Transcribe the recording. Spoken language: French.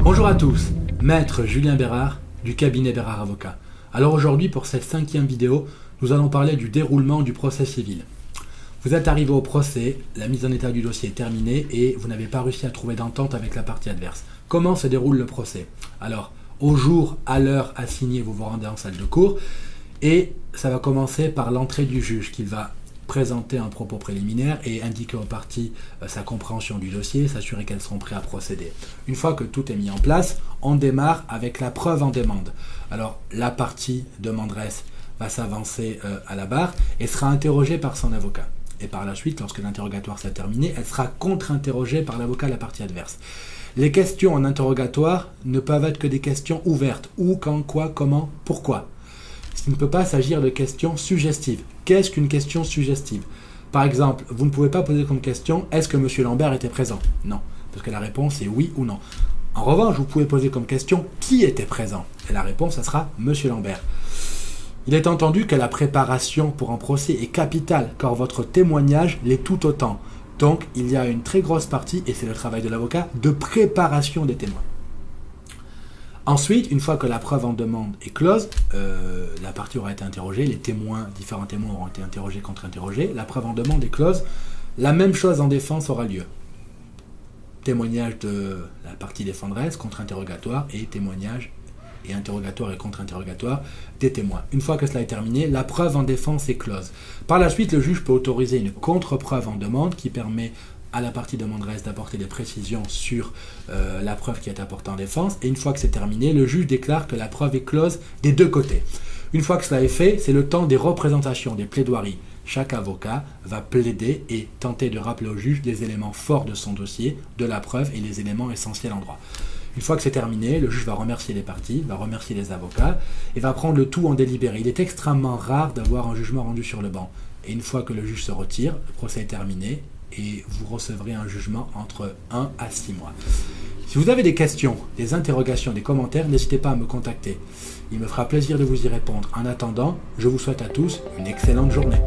Bonjour à tous, Maître Julien Bérard du cabinet Bérard Avocat. Alors aujourd'hui, pour cette 5e vidéo, nous allons parler du déroulement du procès civil. Vous êtes arrivé au procès, la mise en état du dossier est terminée et vous n'avez pas réussi à trouver d'entente avec la partie adverse. Comment se déroule le procès? Alors, au jour, à l'heure assignée, vous vous rendez en salle de cour et ça va commencer par l'entrée du juge qui va présenter un propos préliminaire et indiquer aux parties sa compréhension du dossier, s'assurer qu'elles seront prêtes à procéder. Une fois que tout est mis en place, on démarre avec la preuve en demande. Alors, la partie demanderesse va s'avancer à la barre et sera interrogée par son avocat. Et par la suite, lorsque l'interrogatoire sera terminé, elle sera contre-interrogée par l'avocat de la partie adverse. Les questions en interrogatoire ne peuvent être que des questions ouvertes. Où, quand, quoi, comment, pourquoi. Il ne peut pas s'agir de questions suggestives. Qu'est-ce qu'une question suggestive? Par exemple, vous ne pouvez pas poser comme question « Est-ce que M. Lambert était présent ?» Non, parce que la réponse est oui ou non. En revanche, vous pouvez poser comme question « Qui était présent ?» Et la réponse, ça sera « M. Lambert ». Il est entendu que la préparation pour un procès est capitale, car votre témoignage l'est tout autant. Donc, il y a une très grosse partie, et c'est le travail de l'avocat, de préparation des témoins. Ensuite, une fois que la preuve en demande est close, la partie aura été interrogée, les témoins, différents témoins auront été interrogés, contre-interrogés, la preuve en demande est close, la même chose en défense aura lieu. Témoignage de la partie défenderesse, contre-interrogatoire, et témoignage et interrogatoire et contre-interrogatoire des témoins. Une fois que cela est terminé, la preuve en défense est close. Par la suite, le juge peut autoriser une contre-preuve en demande qui permet à la partie demanderesse d'apporter des précisions sur la preuve qui est apportée en défense. Et une fois que c'est terminé, le juge déclare que la preuve est close des deux côtés. Une fois que cela est fait, c'est le temps des représentations, des plaidoiries. Chaque avocat va plaider et tenter de rappeler au juge les éléments forts de son dossier, de la preuve et les éléments essentiels en droit. Une fois que c'est terminé, le juge va remercier les parties, va remercier les avocats et va prendre le tout en délibéré. Il est extrêmement rare d'avoir un jugement rendu sur le banc. Et une fois que le juge se retire, le procès est terminé et vous recevrez un jugement entre 1 à 6 mois. Si vous avez des questions, des interrogations, des commentaires, n'hésitez pas à me contacter. Il me fera plaisir de vous y répondre. En attendant, je vous souhaite à tous une excellente journée.